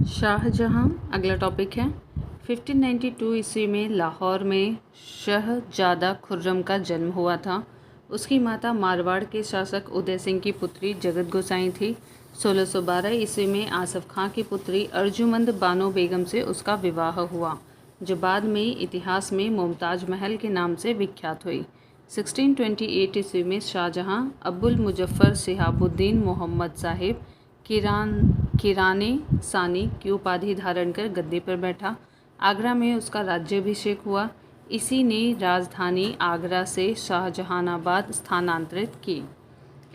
शाहजहाँ अगला टॉपिक है। 1592 ईस्वी में लाहौर में शहजादा खुर्रम का जन्म हुआ था। उसकी माता मारवाड़ के शासक उदय सिंह की पुत्री जगत गोसाई थी। 1612 ईस्वी में आसफ खां की पुत्री अर्जुमंद बानो बेगम से उसका विवाह हुआ, जो बाद में इतिहास में मुमताज महल के नाम से विख्यात हुई। 1628 ईस्वी में शाहजहाँ अब्बुल मुजफ्फर शिहाबुद्दीन मोहम्मद साहिब किराने सानी की उपाधि धारण कर गद्दी पर बैठा। आगरा में उसका राज्याभिषेक हुआ। इसी ने राजधानी आगरा से शाहजहानाबाद स्थानांतरित की।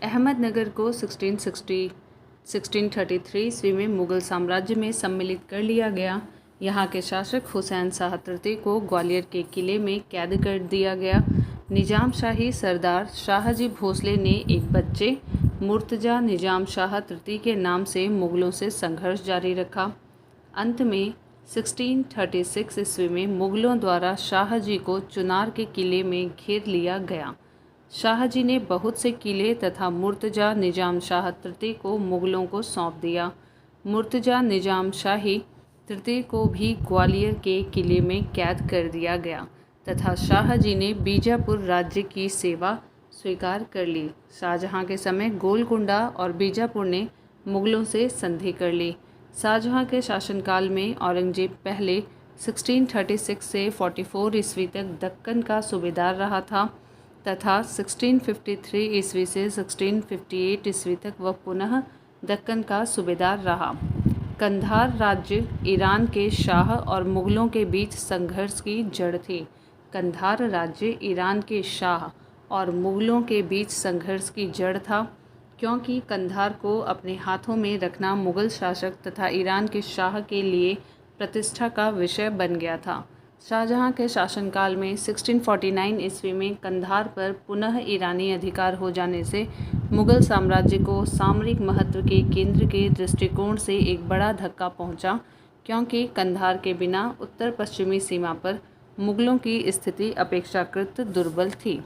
अहमदनगर को 1633 ईस्वी में मुगल साम्राज्य में सम्मिलित कर लिया गया। यहाँ के शासक हुसैन शाह तृतीय को ग्वालियर के किले में कैद कर दिया गया। निजाम शाही सरदार शाहजी भोसले ने एक बच्चे मुर्तजा निजाम शाह तृतीय के नाम से मुगलों से संघर्ष जारी रखा। अंत में 1636 ईस्वी में मुगलों द्वारा शाहजी को चुनार के किले में घेर लिया गया। शाहजी ने बहुत से किले तथा मुर्तजा निजाम शाह तृतीय को मुगलों को सौंप दिया। मुर्तजा निजाम शाही तृतीय को भी ग्वालियर के किले में कैद कर दिया गया तथा शाहजी ने बीजापुर राज्य की सेवा स्वीकार कर ली। शाहजहाँ के समय गोलकुंडा और बीजापुर ने मुगलों से संधि कर ली। शाहजहाँ के शासनकाल में औरंगजेब पहले 1636 से 44 ईस्वी तक दक्कन का सूबेदार रहा था तथा 1653 ईस्वी से 1658 ईस्वी तक वह पुनः दक्कन का सूबेदार रहा। कंधार राज्य ईरान के शाह और मुगलों के बीच संघर्ष की जड़ थी। कंधार राज्य ईरान के शाह और मुगलों के बीच संघर्ष की जड़ था, क्योंकि कंधार को अपने हाथों में रखना मुगल शासक तथा ईरान के शाह के लिए प्रतिष्ठा का विषय बन गया था। शाहजहाँ के शासनकाल में 1649 ईस्वी में कंधार पर पुनः ईरानी अधिकार हो जाने से मुगल साम्राज्य को सामरिक महत्व के केंद्र के दृष्टिकोण से एक बड़ा धक्का पहुंचा, क्योंकि कंधार के बिना उत्तर पश्चिमी सीमा पर मुगलों की स्थिति अपेक्षाकृत दुर्बल थी।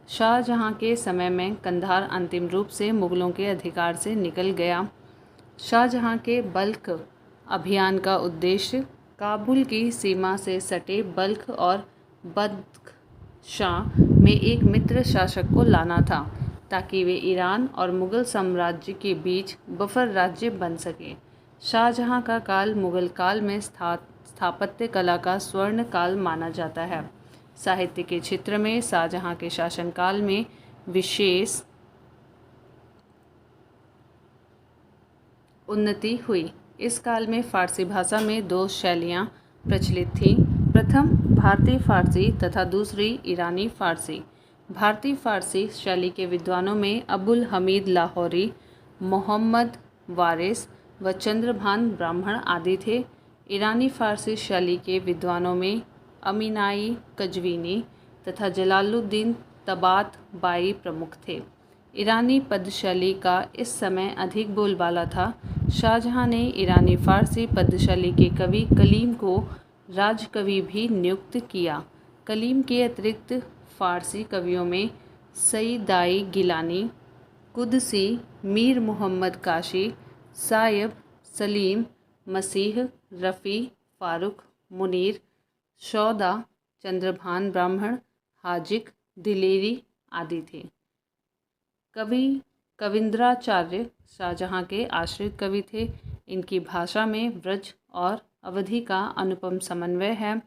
शाहजहाँ के समय में कंधार अंतिम रूप से मुगलों के अधिकार से निकल गया। शाहजहाँ के बल्ख अभियान का उद्देश्य काबुल की सीमा से सटे बल्ख और बदख्शां में एक मित्र शासक को लाना था, ताकि वे ईरान और मुगल साम्राज्य के बीच बफर राज्य बन सके। शाहजहाँ का काल मुगल काल में स्थापत्य कला का स्वर्ण काल माना जाता है। साहित्य के क्षेत्र में शाहजहाँ के शासनकाल में विशेष उन्नति हुई। इस काल में फारसी भाषा में दो शैलियाँ प्रचलित थीं। प्रथम भारतीय फारसी तथा दूसरी ईरानी फारसी। भारतीय फारसी शैली के विद्वानों में अबुल हमीद लाहौरी, मोहम्मद वारिस व चंद्रभान ब्राह्मण आदि थे। ईरानी फारसी शैली के विद्वानों में अमीनाई कजवीनी तथा जलालुद्दीन तबात बाई प्रमुख थे। ईरानी पद शैली का इस समय अधिक बोलबाला था। शाहजहाँ ने ईरानी फारसी पद शैली के कवि कलीम को राजकवि भी नियुक्त किया। कलीम के अतिरिक्त फारसी कवियों में सईदाई गिलानी, कुदसी, मीर मोहम्मद काशी, सायब, सलीम, मसीह, रफ़ी, फारूक, मुनीर, शौदा, चंद्रभान ब्राह्मण, हाजिक, दिलेरी आदि थे। कवि कविंद्राचार्य शाहजहाँ के आश्रित कवि थे। इनकी भाषा में ब्रज और अवधी का अनुपम समन्वय है।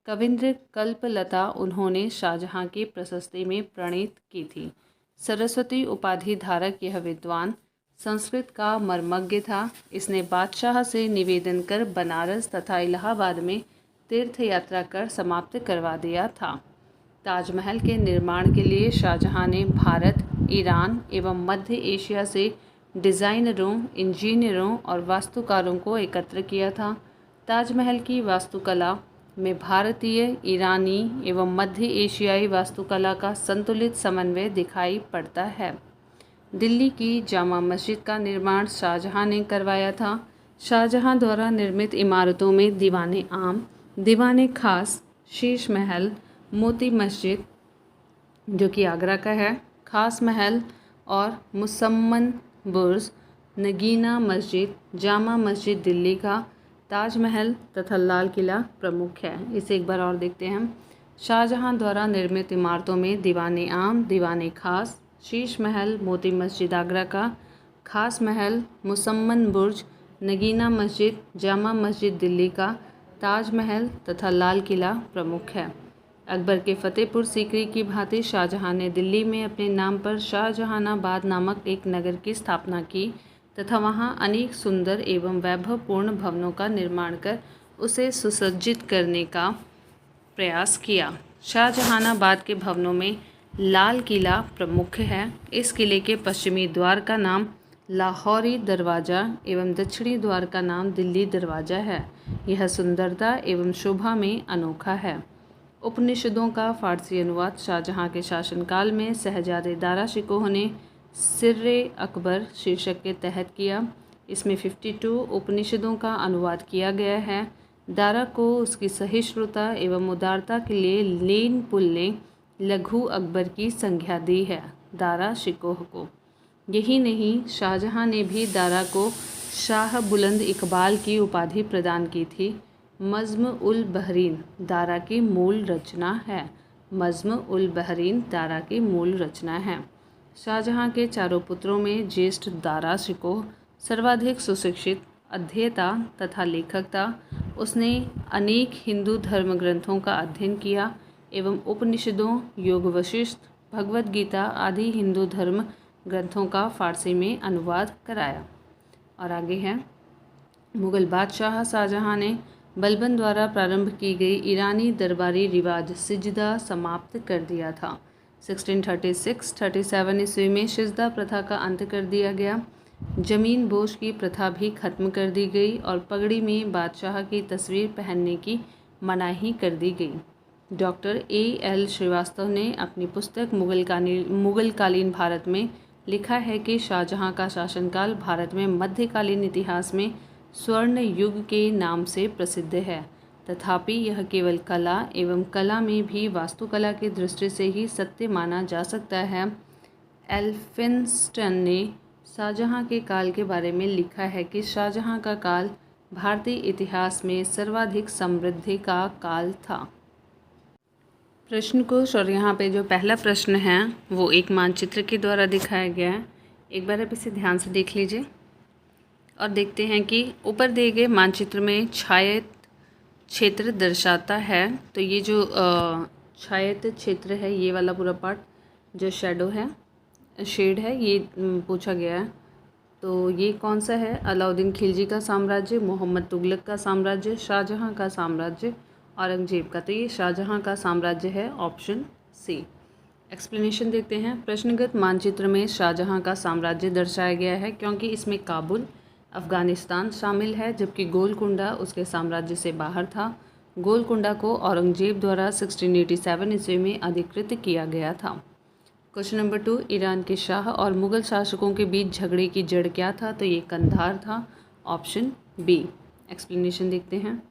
कविंद्र कल्पलता उन्होंने शाहजहाँ की प्रशस्ति में प्रणीत की थी। सरस्वती उपाधि धारक यह विद्वान संस्कृत का मर्मज्ञ था। इसने बादशाह से निवेदन कर बनारस तथा इलाहाबाद में तीर्थ यात्रा कर समाप्त करवा दिया था। ताजमहल के निर्माण के लिए शाहजहाँ ने भारत, ईरान एवं मध्य एशिया से डिज़ाइनरों, इंजीनियरों और वास्तुकारों को एकत्र किया था। ताजमहल की वास्तुकला में भारतीय, ईरानी एवं मध्य एशियाई वास्तुकला का संतुलित समन्वय दिखाई पड़ता है। दिल्ली की जामा मस्जिद का निर्माण शाहजहाँ ने करवाया था। शाहजहाँ द्वारा निर्मित इमारतों में दीवाने आम, दीवाने खास, शीश महल, मोती मस्जिद जो कि आगरा का है, खास महल और मुसम्मन बुर्ज, नगीना मस्जिद, जामा मस्जिद दिल्ली का, ताजमहल तथा लाल किला प्रमुख है। इसे एक बार और देखते हैं हम। शाहजहां द्वारा निर्मित इमारतों में दीवान आम, दीवान खास, शीश महल, मोती मस्जिद आगरा का, खास महल, मुसम्मन बुर्ज, नगीना मस्जिद, जामा मस्जिद दिल्ली का, ताजमहल तथा लाल किला प्रमुख है। अकबर के फतेहपुर सीकरी की भांति शाहजहां ने दिल्ली में अपने नाम पर शाहजहानाबाद नामक एक नगर की स्थापना की तथा वहां अनेक सुंदर एवं वैभवपूर्ण भवनों का निर्माण कर उसे सुसज्जित करने का प्रयास किया। शाहजहानाबाद के भवनों में लाल किला प्रमुख है। इस किले के पश्चिमी द्वार का नाम लाहौरी दरवाज़ा एवं दक्षिणी द्वार का नाम दिल्ली दरवाज़ा है। यह सुंदरता एवं शोभा में अनोखा है। उपनिषदों का फारसी अनुवाद शाहजहां के शासनकाल में शहजादे दारा शिकोह ने सिर्रे अकबर शीर्षक के तहत किया। इसमें 52 उपनिषदों का अनुवाद किया गया है। दारा को उसकी सहिष्णुता एवं उदारता के लिए लेन पुल ने लघु अकबर की संज्ञा दी है। दारा शिकोह को यही नहीं, शाहजहां ने भी दारा को शाह बुलंद इकबाल की उपाधि प्रदान की थी। मज़्म उल बहरीन दारा की मूल रचना है। मज़्म उल बहरीन दारा की मूल रचना है। शाहजहां के चारों पुत्रों में ज्येष्ठ दारा शिकोह सर्वाधिक सुशिक्षित, अध्येता तथा लेखक था। उसने अनेक हिंदू धर्म ग्रंथों का अध्ययन किया एवं उपनिषदों, योग वशिष्ठ, भगवद गीता आदि हिंदू धर्म ग्रंथों का फारसी में अनुवाद कराया। और आगे है, मुग़ल बादशाह शाहजहां ने बलबन द्वारा प्रारंभ की गई ईरानी दरबारी रिवाज सिजदा समाप्त कर दिया था। 1636-37 ईस्वी में सिजदा प्रथा का अंत कर दिया गया। जमीन बोश की प्रथा भी खत्म कर दी गई और पगड़ी में बादशाह की तस्वीर पहनने की मनाही कर दी गई। Doctor A.L. श्रीवास्तव ने अपनी पुस्तक मुग़लकालीन भारत में लिखा है कि शाहजहां का शासनकाल भारत में मध्यकालीन इतिहास में स्वर्ण युग के नाम से प्रसिद्ध है। तथापि यह केवल कला एवं कला में भी वास्तुकला की दृष्टि से ही सत्य माना जा सकता है। एल्फिंस्टन ने शाहजहां के काल के बारे में लिखा है कि शाहजहां का काल भारतीय इतिहास में सर्वाधिक समृद्धि का काल था। प्रश्न कोश, और यहाँ पे जो पहला प्रश्न है वो एक मानचित्र के द्वारा दिखाया गया है। एक बार आप इसे ध्यान से देख लीजिए और देखते हैं कि ऊपर दिए गए मानचित्र में छायित क्षेत्र दर्शाता है। तो ये जो छायित क्षेत्र है, ये वाला पूरा पार्ट जो शेडो है, शेड है, ये पूछा गया है। तो ये कौन सा है? अलाउद्दीन खिलजी का साम्राज्य, मोहम्मद तुगलक का साम्राज्य, शाहजहां का साम्राज्य, औरंगजेब का। तो ये शाहजहां का साम्राज्य है, ऑप्शन सी। एक्सप्लेनेशन देखते हैं। प्रश्नगत मानचित्र में शाहजहां का साम्राज्य दर्शाया गया है क्योंकि इसमें काबुल, अफ़गानिस्तान शामिल है, जबकि गोलकुंडा उसके साम्राज्य से बाहर था। गोलकुंडा को औरंगजेब द्वारा 1687 ईस्वी में अधिकृत किया गया था। क्वेश्चन नंबर 2, ईरान के शाह और मुग़ल शासकों के बीच झगड़े की जड़ क्या था? तो ये कंधार था, ऑप्शन बी। एक्सप्लेनेशन देखते हैं।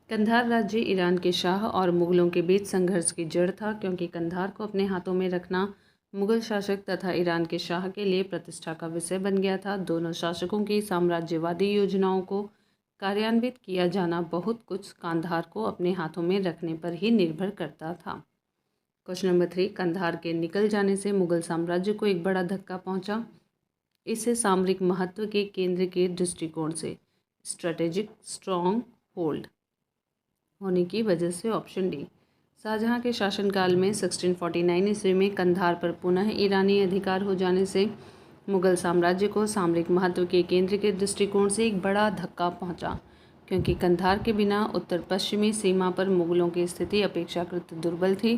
कंधार राज्य ईरान के शाह और मुग़लों के बीच संघर्ष की जड़ था क्योंकि कंधार को अपने हाथों में रखना मुग़ल शासक तथा ईरान के शाह के लिए प्रतिष्ठा का विषय बन गया था। दोनों शासकों की साम्राज्यवादी योजनाओं को कार्यान्वित किया जाना बहुत कुछ कंधार को अपने हाथों में रखने पर ही निर्भर करता था। क्वेश्चन नंबर 3, कंधार के निकल जाने से मुग़ल साम्राज्य को एक बड़ा धक्का पहुंचा। इससे सामरिक महत्व के केंद्र के दृष्टिकोण से स्ट्रेटेजिक स्ट्रॉन्ग होल्ड होने की वजह से, ऑप्शन डी। शाहजहां के शासनकाल में 1649 ईस्वी में कंधार पर पुनः ईरानी अधिकार हो जाने से मुग़ल साम्राज्य को सामरिक महत्व के केंद्र के दृष्टिकोण से एक बड़ा धक्का पहुंचा, क्योंकि कंधार के बिना उत्तर पश्चिमी सीमा पर मुग़लों की स्थिति अपेक्षाकृत दुर्बल थी।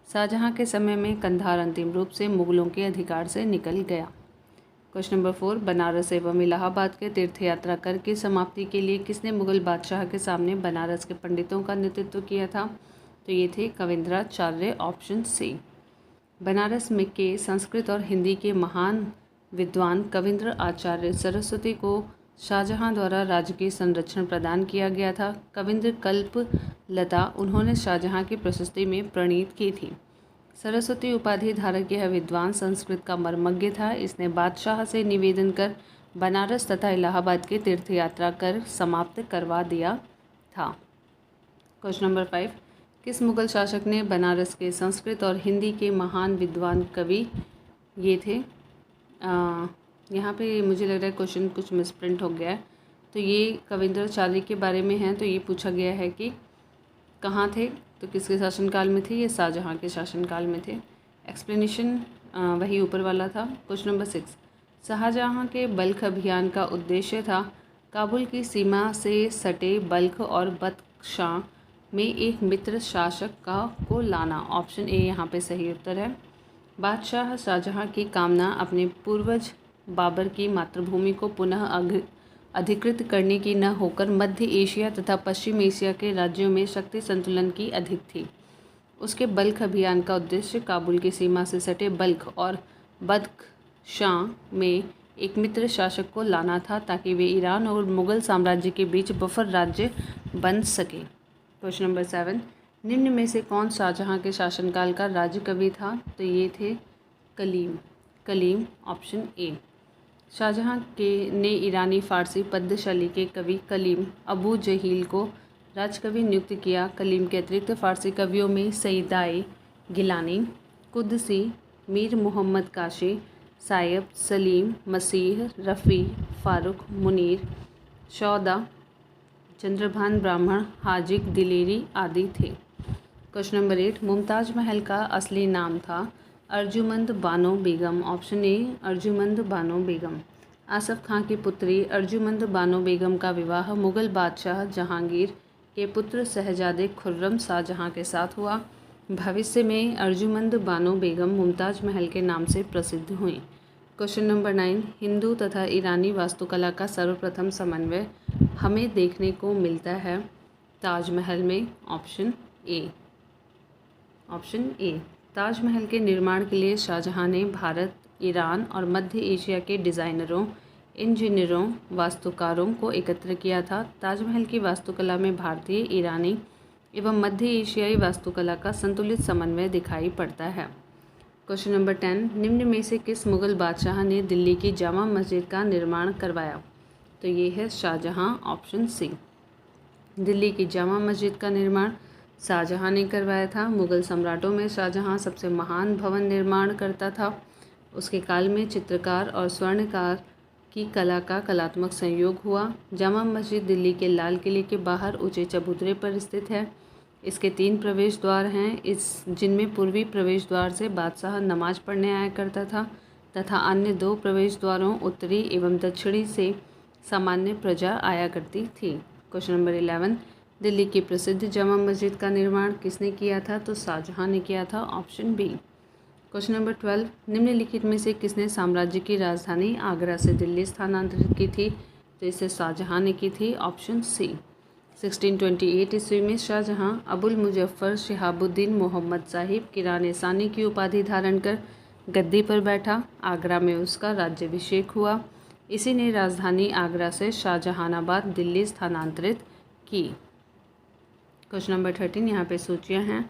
शाहजहां के समय में कंधार अंतिम रूप से मुग़लों के अधिकार से निकल गया। क्वेश्चन नंबर 4, बनारस एवं इलाहाबाद के तीर्थ यात्रा कर की समाप्ति के लिए किसने मुग़ल बादशाह के सामने बनारस के पंडितों का नेतृत्व किया था? तो ये थे कविंद्राचार्य, ऑप्शन सी। बनारस में के संस्कृत और हिंदी के महान विद्वान कविंद्र आचार्य सरस्वती को शाहजहां द्वारा राजकीय संरक्षण प्रदान किया गया था। कविंद्र कल्प लता उन्होंने शाहजहां की प्रशस्ति में प्रणीत की थी। सरस्वती उपाधि धारक यह विद्वान संस्कृत का मर्मज्ञ था। इसने बादशाह से निवेदन कर बनारस तथा इलाहाबाद की तीर्थ यात्रा कर समाप्त करवा दिया था। क्वेश्चन नंबर 5, किस मुगल शासक ने बनारस के संस्कृत और हिंदी के महान विद्वान कवि ये थे? यहाँ पे मुझे लग रहा है क्वेश्चन कुछ मिसप्रिंट हो गया है। तो ये कविंद्राचार्य के बारे में है। तो ये पूछा गया है कि कहाँ थे, तो किसके शासनकाल में थे? ये शाहजहाँ के शासनकाल में थे। एक्सप्लेनेशन वही ऊपर वाला था। क्वेश्चन नंबर 6, शाहजहाँ के बल्ख अभियान का उद्देश्य था काबुल की सीमा से सटे बल्ख और बदख्शां में एक मित्र शासक को लाना। ऑप्शन ए यहाँ पे सही उत्तर है। बादशाह शाहजहाँ की कामना अपने पूर्वज बाबर की मातृभूमि को पुनः अधिकृत करने की न होकर मध्य एशिया तथा पश्चिम एशिया के राज्यों में शक्ति संतुलन की अधिक थी। उसके बल्ख अभियान का उद्देश्य काबुल की सीमा से सटे बल्ख और बदख्शां में एक मित्र शासक को लाना था ताकि वे ईरान और मुग़ल साम्राज्य के बीच बफर राज्य बन सके। क्वेश्चन नंबर 7, निम्न में से कौन शाहजहाँ के शासनकाल का राज्य कवि था? तो ये थे कलीम। Option A. शाहजहाँ ने ईरानी फ़ारसी पद्य शैली के कवि कलीम अबू जहील को राजकवि नियुक्त किया। कलीम के अतिरिक्त फ़ारसी कवियों में सईदाए गिलानी, कुद्सी, मीर मोहम्मद काशी, सायब, सलीम, मसीह, रफ़ी, फ़ारुक, मुनीर, शौदा, चंद्रभान ब्राह्मण, हाजिक दिलेरी आदि थे। क्वेश्चन नंबर 8, मुमताज़ महल का असली नाम था अर्जुमंद बानो बेगम। Option A Arjumand Bano Begum. आसफ़ खां की पुत्री अर्जुमंद बानो बेगम का विवाह मुग़ल बादशाह जहांगीर के पुत्र शहजादे खुर्रम शाहजहाँ के साथ हुआ। भविष्य में अर्जुमंद बानो बेगम मुमताज़ महल के नाम से प्रसिद्ध हुई। क्वेश्चन नंबर 9, हिंदू तथा ईरानी वास्तुकला का सर्वप्रथम समन्वय हमें देखने को मिलता है ताजमहल में। Option A. ताजमहल के निर्माण के लिए शाहजहाँ ने भारत, ईरान और मध्य एशिया के डिज़ाइनरों, इंजीनियरों, वास्तुकारों को एकत्र किया था। ताजमहल की वास्तुकला में भारतीय, ईरानी एवं मध्य एशियाई वास्तुकला का संतुलित समन्वय दिखाई पड़ता है। क्वेश्चन नंबर 10, निम्न में से किस मुग़ल बादशाह ने दिल्ली की जामा मस्जिद का निर्माण करवाया? तो ये है शाहजहाँ। Option C. दिल्ली की जामा मस्जिद का निर्माण शाहजहाँ ने करवाया था। मुग़ल सम्राटों में शाहजहाँ सबसे महान भवन निर्माण करता था। उसके काल में चित्रकार और स्वर्णकार की कला का कलात्मक संयोग हुआ। जामा मस्जिद दिल्ली के लाल किले के बाहर ऊंचे चबूतरे पर स्थित है। इसके 3 प्रवेश द्वार हैं, जिनमें पूर्वी प्रवेश द्वार से बादशाह नमाज पढ़ने आया करता था तथा अन्य 2 प्रवेश द्वारों उत्तरी एवं दक्षिणी से सामान्य प्रजा आया करती थी। क्वेश्चन नंबर 11, दिल्ली की प्रसिद्ध जामा मस्जिद का निर्माण किसने किया था? तो शाहजहाँ ने किया था। Option B. क्वेश्चन नंबर 12, निम्नलिखित में से किसने साम्राज्य की राजधानी आगरा से दिल्ली स्थानांतरित की थी? तो इसे शाहजहाँ ने की थी। Option C. 1628 ईस्वी में शाहजहाँ अबुल मुजफ्फर शिहाबुद्दीन मोहम्मद साहिब किराने सानी की उपाधि धारण कर गद्दी पर बैठा। आगरा में उसका राज्याभिषेक हुआ। इसी ने राजधानी आगरा से शाहजहानाबाद दिल्ली स्थानांतरित की। क्वेश्चन नंबर 13, यहाँ पे सूचियाँ हैं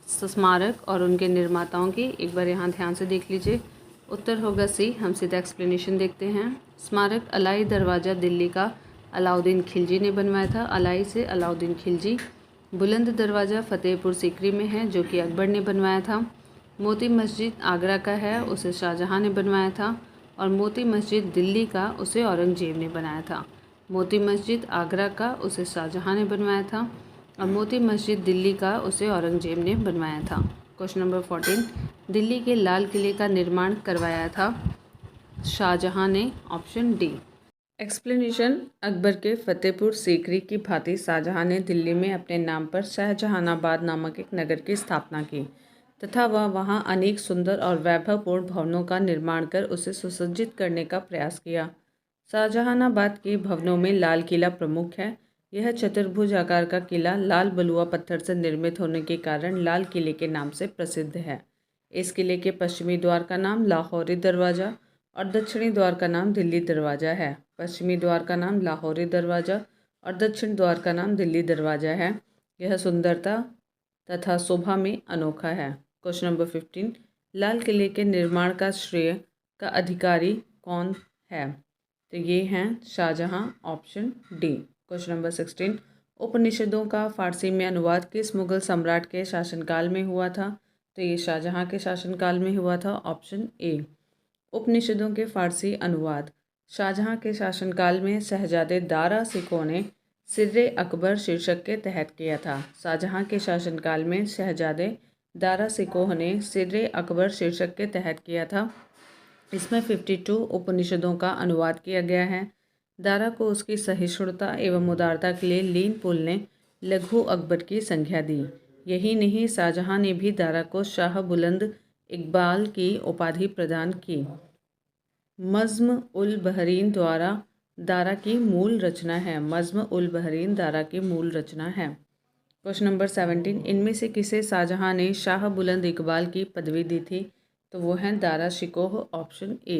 स्मारक और उनके निर्माताओं की। एक बार यहाँ ध्यान से देख लीजिए। उत्तर होगा सी। हम सीधा एक्सप्लेनेशन देखते हैं। स्मारक अलाई दरवाज़ा दिल्ली का अलाउद्दीन खिलजी ने बनवाया था। अलाई से अलाउद्दीन खिलजी। बुलंद दरवाज़ा फ़तेहपुर सीकरी में है, जो कि अकबर ने बनवाया था। मोती मस्जिद आगरा का है, उसे शाहजहाँ ने बनवाया था। और मोती मस्जिद दिल्ली का उसे औरंगजेब ने बनाया था। मोती मस्जिद आगरा का उसे शाहजहाँ ने बनवाया था और मोती मस्जिद दिल्ली का उसे औरंगजेब ने बनवाया था। क्वेश्चन नंबर 14, दिल्ली के लाल किले का निर्माण करवाया था शाहजहाँ ने। Option D. एक्सप्लेनेशन, अकबर के फतेहपुर सीकरी की भांति शाहजहाँ ने दिल्ली में अपने नाम पर शाहजहानाबाद नामक एक नगर की स्थापना की तथा वह वहाँ अनेक सुंदर और वैभवपूर्ण भवनों का निर्माण कर उसे सुसज्जित करने का प्रयास किया। शाहजहानाबाद के भवनों में लाल किला प्रमुख है। यह चतुर्भुज आकार का किला लाल बलुआ पत्थर से निर्मित होने के कारण लाल किले के नाम से प्रसिद्ध है। इस किले के पश्चिमी द्वार का नाम लाहौरी दरवाज़ा और दक्षिणी द्वार का नाम दिल्ली दरवाज़ा है। पश्चिमी द्वार का नाम लाहौरी दरवाज़ा और दक्षिण द्वार का नाम दिल्ली दरवाज़ा है। यह सुंदरता तथा शोभा में अनोखा है। क्वेश्चन नंबर 15, लाल किले के निर्माण का श्रेय का अधिकारी कौन है? तो ये हैं Shahjahan, option D. Question number 16, उपनिषदों का फारसी में अनुवाद किस मुगल सम्राट के शासनकाल में हुआ था? तो ये शाहजहां के शासनकाल में हुआ था, ऑप्शन ए। उपनिषदों के फारसी अनुवाद शाहजहां के शासनकाल में शहजादे दारा सिकोह ने सिर्रे अकबर शीर्षक के तहत किया था। शाहजहां के शासनकाल में शहजादे दारा सिकोह ने सिर्रे अकबर शीर्षक के तहत किया था। इसमें 52 उपनिषदों का अनुवाद किया गया है। दारा को उसकी सहिष्णुता एवं उदारता के लिए लीन पुल ने लघु अकबर की संज्ञा दी। यही नहीं, शाहजहां ने भी दारा को शाह बुलंद इकबाल की उपाधि प्रदान की। मज़्म उल बहरीन द्वारा दारा की मूल रचना है। मज़्म उल बहरीन दारा की मूल रचना है। क्वेश्चन नंबर 17, इनमें से किसे शाहजहां ने शाह बुलंद इकबाल की पदवी दी थी? तो वो हैं Dara Shikoh, option A.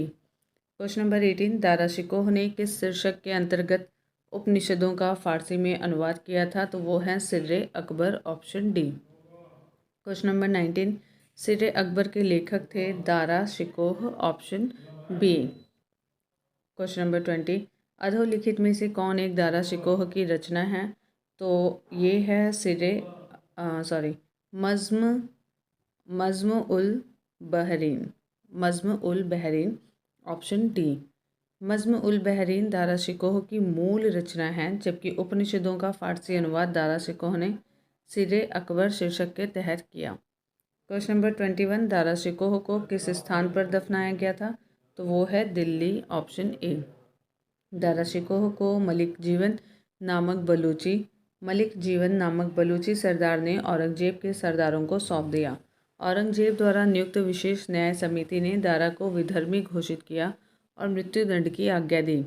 Question number 18, Dara Shikoh ने किस शीर्षक के अंतर्गत उपनिषदों का फारसी में अनुवाद किया था? तो वो हैं Sirr-e Akbar, option D. Question number 19, Sirr-e Akbar के लेखक थे Dara Shikoh, option B. Question number 20, अधोलिखित में से कौन एक दारा शिकोह की रचना है? तो ये है मज़्म उल बहरीन। मज़्म उल बहरीन, ऑप्शन डी। मज़्म उल बहरीन दारा शिकोह की मूल रचना है, जबकि उपनिषदों का फारसी अनुवाद दारा शिकोह ने सिर्रे अकबर शीर्षक के तहत किया। क्वेश्चन नंबर 21, दारा शिकोह को किस स्थान पर दफनाया गया था? तो वो है दिल्ली, ऑप्शन ए। दारा शिकोह को मलिक जीवन नामक बलूची सरदार ने औरंगजेब के सरदारों को सौंप दिया। औरंगजेब द्वारा नियुक्त विशेष न्याय समिति ने दारा को विधर्मी घोषित किया और मृत्युदंड की आज्ञा दी।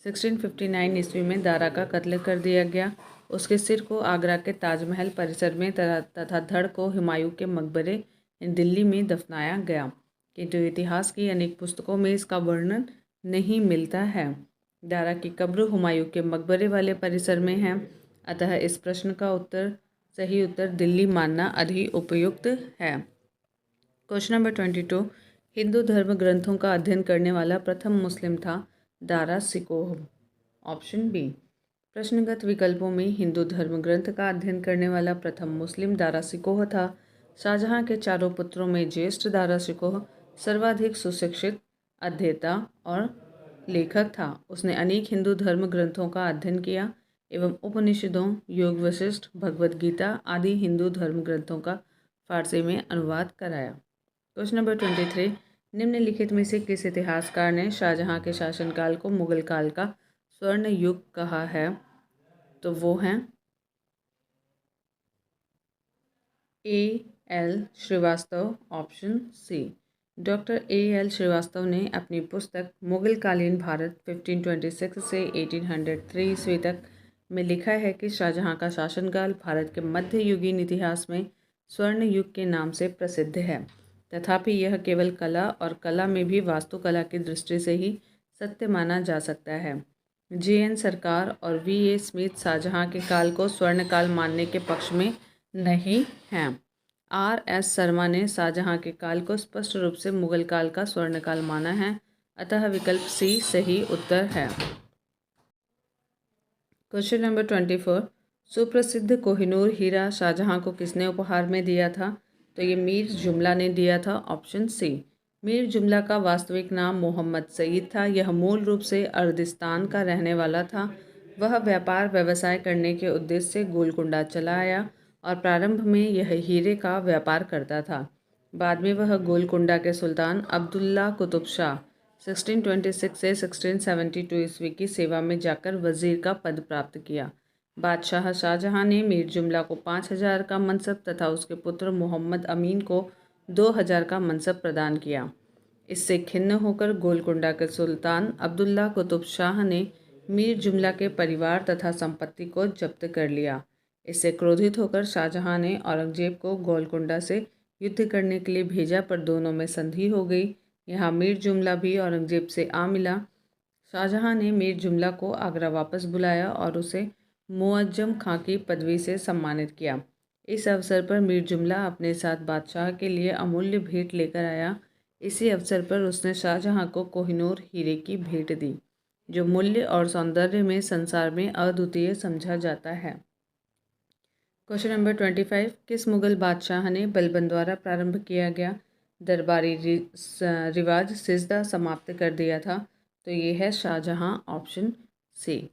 1659 ईस्वी में दारा का कत्ल कर दिया गया। उसके सिर को आगरा के ताजमहल परिसर में तथा धड़ को हुमायूं के मकबरे दिल्ली में दफनाया गया, किंतु इतिहास की अनेक पुस्तकों में इसका वर्णन नहीं मिलता है। दारा की कब्र हुमायूं के मकबरे वाले परिसर में है, अतः इस प्रश्न का सही उत्तर दिल्ली मानना अधिक उपयुक्त है। क्वेश्चन नंबर 22, हिंदू धर्म ग्रंथों का अध्ययन करने वाला प्रथम मुस्लिम था दारा शिकोह, ऑप्शन बी। प्रश्नगत विकल्पों में हिंदू धर्म ग्रंथ का अध्ययन करने वाला प्रथम मुस्लिम दारा शिकोह था। शाहजहां के चारों पुत्रों में ज्येष्ठ दारा शिकोह सर्वाधिक सुशिक्षित, अध्येता और लेखक था। उसने अनेक हिंदू धर्म ग्रंथों का अध्ययन किया एवं उपनिषदों, योग वशिष्ठ, भगवद गीता आदि हिंदू धर्म ग्रंथों का फारसी में अनुवाद कराया। क्वेश्चन नंबर 23, निम्नलिखित में से किस इतिहासकार ने शाहजहां के शासनकाल को मुगल काल का स्वर्ण युग कहा है? तो वो हैं A.L. Srivastava, option C. Doctor A.L. Srivastava ने अपनी पुस्तक मुगलकालीन भारत 1526 से 1803 ईस्वी तक में लिखा है कि शाहजहां का शासनकाल भारत के मध्ययुगीन इतिहास में स्वर्ण युग के नाम से प्रसिद्ध है। तथापि यह केवल कला और कला में भी वास्तुकला की दृष्टि से ही सत्य माना जा सकता है। J.N. सरकार और V.A. स्मिथ शाहजहां के काल को स्वर्ण काल मानने के पक्ष में नहीं हैं। R.S. शर्मा ने शाहजहां के काल को स्पष्ट रूप से मुगल काल का स्वर्ण काल माना है, अतः विकल्प सी सही उत्तर है। क्वेश्चन नंबर 24, सुप्रसिद्ध कोहिनूर हीरा शाहजहां को किसने उपहार में दिया था? तो ये मीर जुमला ने दिया था, ऑप्शन सी। मीर जुमला का वास्तविक नाम मोहम्मद सईद था। यह मूल रूप से अर्दिस्तान का रहने वाला था। वह व्यापार व्यवसाय करने के उद्देश्य से गोलकुंडा चला आया और प्रारंभ में यह हीरे का व्यापार करता था। बाद में वह गोलकुंडा के सुल्तान अब्दुल्ला कुतुब शाह 1626 से 1672 ईस्वी की सेवा में जाकर वजीर का पद प्राप्त किया। बादशाह शाहजहां ने मीर जुमला को 5000 का मनसब तथा उसके पुत्र मोहम्मद अमीन को 2000 का मनसब प्रदान किया। इससे खिन्न होकर गोलकुंडा के सुल्तान अब्दुल्ला कुतुब शाह ने मीर जुमला के परिवार तथा संपत्ति को जब्त कर लिया। इससे क्रोधित होकर शाहजहां ने औरंगजेब को गोलकुंडा से युद्ध करने के लिए भेजा, पर दोनों में संधि हो गई। यहाँ मीर जुमला भी औरंगजेब से आ मिला। शाहजहां ने मीर जुमला को आगरा वापस बुलाया और उसे मुअज्जम खां की पदवी से सम्मानित किया। इस अवसर पर मीर जुमला अपने साथ बादशाह के लिए अमूल्य भेंट लेकर आया। इसी अवसर पर उसने शाहजहां को कोहिनूर हीरे की भेंट दी। जो मूल्य और सौंदर्य में संसार में अद्वितीय समझा जाता है। क्वेश्चन नंबर 25, किस मुगल बादशाह ने बलबन द्वारा प्रारंभ किया गया दरबारी रिवाज सिजदा समाप्त कर दिया था? तो ये है शाहजहां, ऑप्शन सी।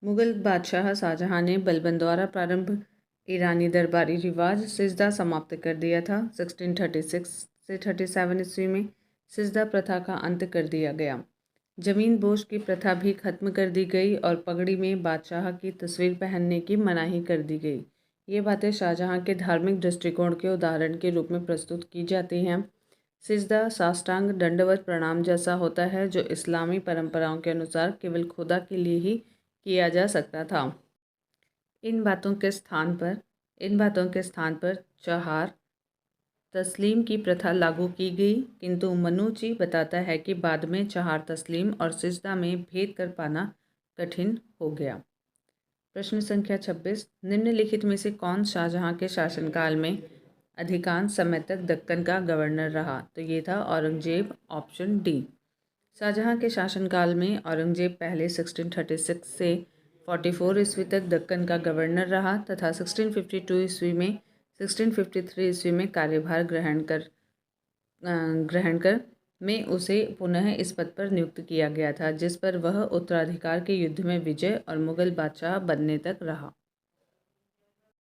मुगल बादशाह शाहजहां ने बलबन द्वारा प्रारंभ ईरानी दरबारी रिवाज सिजदा समाप्त कर दिया था। 1636 से 37 ईस्वी में सिजदा प्रथा का अंत कर दिया गया। जमीन बोझ की प्रथा भी खत्म कर दी गई और पगड़ी में बादशाह की तस्वीर पहनने की मनाही कर दी गई। ये बातें शाहजहां के धार्मिक दृष्टिकोण के उदाहरण के रूप में प्रस्तुत की जाती हैं। सिजदा साष्टांग दंडवत प्रणाम जैसा होता है, जो इस्लामी परंपराओं के अनुसार केवल खुदा के लिए ही किया जा सकता था। इन बातों के स्थान पर चहार तस्लीम की प्रथा लागू की गई, किंतु मनुची बताता है कि बाद में चहार तस्लीम और सिजदा में भेद कर पाना कठिन हो गया। प्रश्न संख्या 26, निम्नलिखित में से कौन शाहजहां के शासनकाल में अधिकांश समय तक दक्कन का गवर्नर रहा? तो ये था औरंगजेब, ऑप्शन डी। शाहजहां के शासनकाल में औरंगजेब पहले 1636 से 44 ईस्वी तक दक्कन का गवर्नर रहा तथा 1652 ईस्वी में 1653 ईस्वी में कार्यभार ग्रहण कर में उसे पुनः इस पद पर नियुक्त किया गया था, जिस पर वह उत्तराधिकार के युद्ध में विजय और मुगल बादशाह बनने तक रहा।